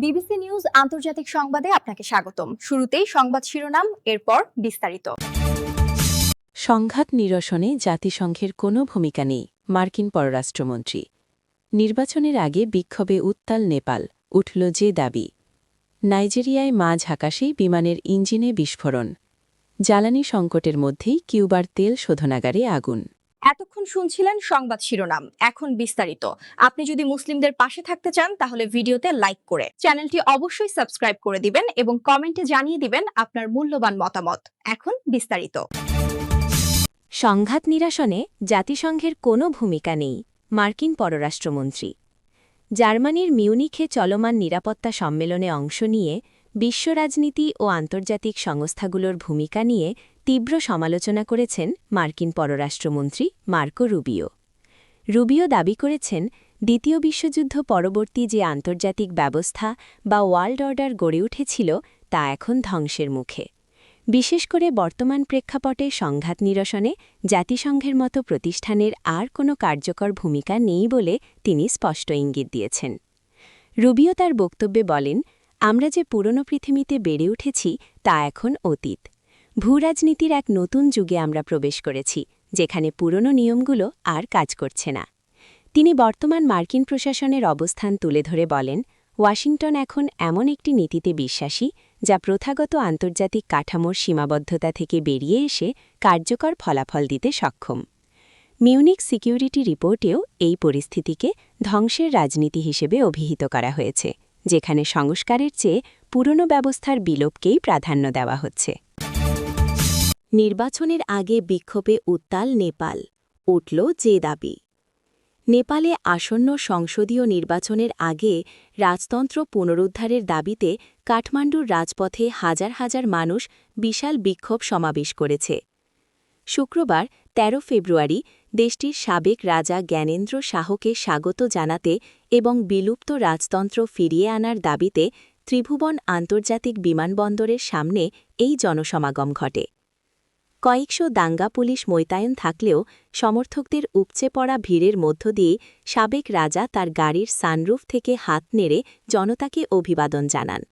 BBC news আন্তর্জাতিক সংবাদে আপনাকে স্বাগতম। শুরুতেই সংবাদ শিরোনাম, এরপর বিস্তারিত। সংঘাত নিরসনে জাতিসংঘের কোনো ভূমিকা নেই, মার্কিন পররাষ্ট্রমন্ত্রী। নির্বাচনের আগে বিক্ষোভে উত্তাল নেপাল, উঠল যে দাবি। নাইজেরিয়ায় মাঝ আকাশেই বিমানের ইঞ্জিনে বিস্ফোরণ। জ্বালানি সংকটের মধ্যেই কিউবার তেল শোধনাগারে আগুন। এতক্ষণ শুনছিলেন সংবাদ শিরোনাম, এখন বিস্তারিত। আপনি যদি মুসলিমদের পাশে থাকতে চান তাহলে ভিডিওতে লাইক করে চ্যানেলটি অবশ্যই সাবস্ক্রাইব করে দিবেন এবং কমেন্টে জানিয়ে দিবেন আপনার মূল্যবান মতামত। এখন বিস্তারিত। সংঘাত নিরসনে জাতিসংঘের কোনো ভূমিকা নেই, মার্কিন পররাষ্ট্রমন্ত্রী। জার্মানির মিউনিখে চলমান নিরাপত্তা সম্মেলনে অংশ নিয়ে বিশ্ব রাজনীতি ও আন্তর্জাতিক সংস্থাগুলোর ভূমিকা নিয়ে তীব্র সমালোচনা করেছেন মার্কিন পররাষ্ট্রমন্ত্রী মার্কো রুবিও। রুবিও দাবি করেছেন, দ্বিতীয় বিশ্বযুদ্ধ পরবর্তী যে আন্তর্জাতিক ব্যবস্থা বা ওয়ার্ল্ড অর্ডার গড়ে উঠেছিল তা এখন ধ্বংসের মুখে। বিশেষ করে বর্তমান প্রেক্ষাপটে সংঘাত নিরসনে জাতিসংঘের মতো প্রতিষ্ঠানের আর কোনো কার্যকর ভূমিকা নেই বলে তিনি স্পষ্ট ইঙ্গিত দিয়েছেন। রুবিও তার বক্তব্যে বলেন, আমরা যে পুরনো পৃথিবীতে বেড়ে উঠেছি তা এখন অতীত। ভূরাজনীতির এক নতুন যুগে আমরা প্রবেশ করেছি, যেখানে পুরনো নিয়মগুলো আর কাজ করছে না। তিনি বর্তমান মার্কিন প্রশাসনের অবস্থান তুলে ধরে বলেন, ওয়াশিংটন এখন এমন একটি নীতিতে বিশ্বাসী যা প্রথাগত আন্তর্জাতিক কাঠামোর সীমাবদ্ধতা থেকে বেরিয়ে এসে কার্যকর ফলাফল দিতে সক্ষম। মিউনিক সিকিউরিটি রিপোর্টেও এই পরিস্থিতিকে ধ্বংসের রাজনীতি হিসেবে অভিহিত করা হয়েছে, যেখানে সংস্কারের চেয়ে পুরনো ব্যবস্থার বিলোপকেই প্রাধান্য দেওয়া হচ্ছে। নির্বাচনের আগে বিক্ষোভে উত্তাল নেপাল, উঠল যে দাবি। নেপালে আসন্ন সংসদীয় নির্বাচনের আগে রাজতন্ত্র পুনরুদ্ধারের দাবিতে কাঠমান্ডুর রাজপথে হাজার হাজার মানুষ বিশাল বিক্ষোভ সমাবেশ করেছে। শুক্রবার ১৩ ফেব্রুয়ারি দেশটির সাবেক রাজা জ্ঞানেন্দ্র শাহকে স্বাগত জানাতে এবং বিলুপ্ত রাজতন্ত্র ফিরিয়ে আনার দাবিতে ত্রিভুবন আন্তর্জাতিক বিমানবন্দরের সামনে এই জনসমাগম ঘটে। কয়েকশো দাঙ্গা পুলিশ মোতায়েন থাকলেও সমর্থকদের উপচে পড়া ভিড়ের মধ্য দিয়ে সাবেক রাজা তার গাড়ির সানরুফ থেকে হাত নেড়ে জনতাকে অভিবাদন জানান।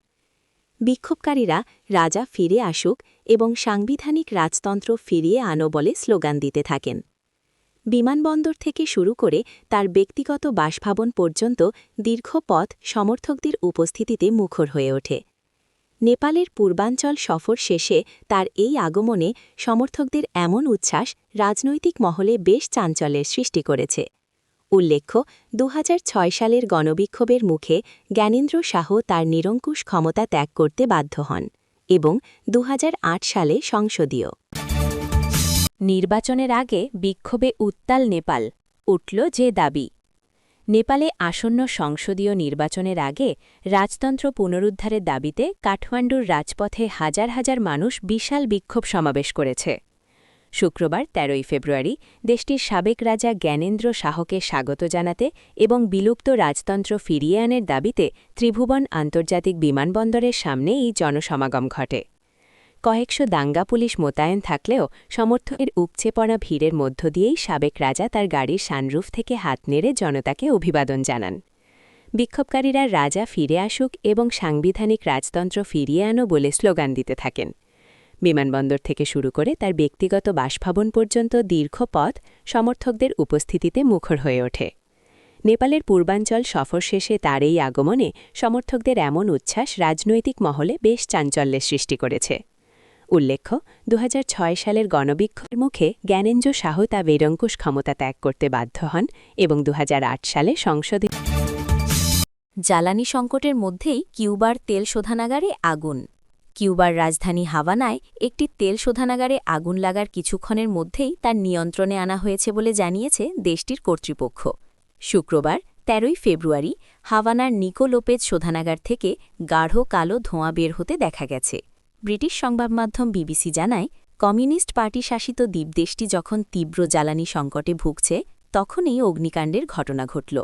বিক্ষোভকারীরা রাজা ফিরে আসুক এবং সাংবিধানিক রাজতন্ত্র ফিরিয়ে আনো বলে স্লোগান দিতে থাকেন। বিমানবন্দর থেকে শুরু করে তার ব্যক্তিগত বাসভবন পর্যন্ত দীর্ঘ পথ সমর্থকদের উপস্থিতিতে মুখর হয়ে ওঠে। নেপালের পূর্বাঞ্চল সফর শেষে তার এই আগমনে সমর্থকদের এমন উচ্ছ্বাস রাজনৈতিক মহলে বেশ চাঞ্চল্যের সৃষ্টি করেছে। উল্লেখ্য, ২০০৬ সালের গণবিক্ষোভের মুখে জ্ঞানেন্দ্র শাহ তার নিরঙ্কুশ ক্ষমতা ত্যাগ করতে বাধ্য হন এবং ২০০৮ সালে সংসদীয় নির্বাচনের আগে বিক্ষোভে উত্তাল নেপাল, উঠল যে দাবি। নেপালে আসন্ন সংসদীয় নির্বাচনের আগে রাজতন্ত্র পুনরুদ্ধারের দাবিতে কাঠমান্ডুর রাজপথে হাজার হাজার মানুষ বিশাল বিক্ষোভ সমাবেশ করেছে। শুক্রবার ১৩ ফেব্রুয়ারি দেশটির সাবেক রাজা জ্ঞানেন্দ্র শাহকে স্বাগত জানাতে এবং বিলুপ্ত রাজতন্ত্র ফিরিয়ে আনার দাবিতে ত্রিভুবন আন্তর্জাতিক বিমানবন্দরের সামনে এই জনসমাগম ঘটে। কয়েকশো দাঙ্গা পুলিশ মোতায়েন থাকলেও সমর্থকের উপচে পড়া ভিড়ের মধ্য দিয়েই সাবেক রাজা তার গাড়ির সানরুফ থেকে হাত নেড়ে জনতাকে অভিবাদন জানান। বিক্ষোভকারীরা রাজা ফিরে আসুক এবং সাংবিধানিক রাজতন্ত্র ফিরিয়ে আনো বলে স্লোগান দিতে থাকেন। বিমানবন্দর থেকে শুরু করে তার ব্যক্তিগত বাসভবন পর্যন্ত দীর্ঘ পথ সমর্থকদের উপস্থিতিতে মুখর হয়ে ওঠে। নেপালের পূর্বাঞ্চল সফর শেষে তার এই আগমনে সমর্থকদের এমন উচ্ছ্বাস রাজনৈতিক মহলে বেশ চাঞ্চল্যের সৃষ্টি করেছে। উল্লেখ্য, ২০০৬ সালের গণবিক্ষোভের মুখে জ্ঞানেন্দ্র শাহ তা নিরঙ্কুশ ক্ষমতা ত্যাগ করতে বাধ্য হন এবং ২০০৮ সালে সংসদে জ্বালানি সংকটের মধ্যেই কিউবার তেল শোধনাগারে আগুন। কিউবার রাজধানী হাভানায় একটি তেল শোধনাগারে আগুন লাগার কিছুক্ষণের মধ্যেই তার নিয়ন্ত্রণে আনা হয়েছে বলে জানিয়েছে দেশটির কর্তৃপক্ষ। শুক্রবার ১৩ ফেব্রুয়ারি হাভানার নিকো লোপেজ শোধনাগার থেকে গাঢ় কালো ধোঁয়া বের হতে দেখা গেছে। ব্রিটিশ সংবাদমাধ্যম বিবিসি জানায়, কমিউনিস্ট পার্টি শাসিত দ্বীপদেশটি যখন তীব্র জ্বালানি সংকটে ভুগছে তখনই অগ্নিকাণ্ডের ঘটনা ঘটল।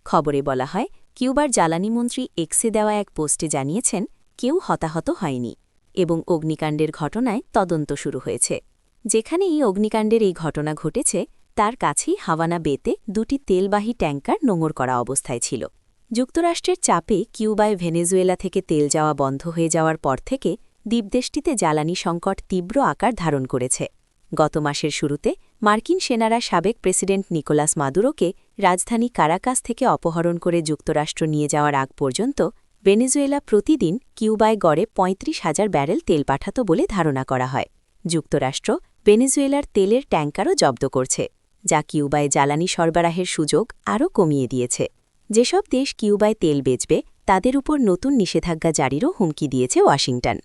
খবরে বলা হয়, কিউবার জ্বালানিমন্ত্রী এক্সে দেওয়া এক পোস্টে জানিয়েছেন কেউ হতাহত হয়নি এবং অগ্নিকাণ্ডের ঘটনায় তদন্ত শুরু হয়েছে। যেখানেই অগ্নিকাণ্ডের এই ঘটনা ঘটেছে তার কাছেই হাভানা বেতে দুটি তেলবাহী ট্যাঙ্কার নোঙর করা অবস্থায় ছিল। যুক্তরাষ্ট্রের চাপে কিউবায় ভেনেজুয়েলা থেকে তেল যাওয়া বন্ধ হয়ে যাওয়ার পর থেকে দ্বীপদেশটিতে জ্বালানি সংকট তীব্র আকার ধারণ করেছে। গত মাসের শুরুতে মার্কিন সেনারা সাবেক প্রেসিডেন্ট নিকোলাস মাদুরোকে রাজধানী কারাকাস থেকে অপহরণ করে যুক্তরাষ্ট্র নিয়ে যাওয়ার আগ পর্যন্ত ভেনেজুয়েলা প্রতিদিন কিউবায় গড়ে ৩৫,০০০ ব্যারেল তেল পাঠাত বলে ধারণা করা হয়। যুক্তরাষ্ট্র ভেনেজুয়েলার তেলের ট্যাঙ্কারও জব্দ করছে, যা কিউবায় জ্বালানি সরবরাহের সুযোগ আরও কমিয়ে দিয়েছে। যেসব দেশ কিউবায় তেল বেচবে তাদের উপর নতুন নিষেধাজ্ঞা জারিরও হুমকি দিয়েছে ওয়াশিংটন।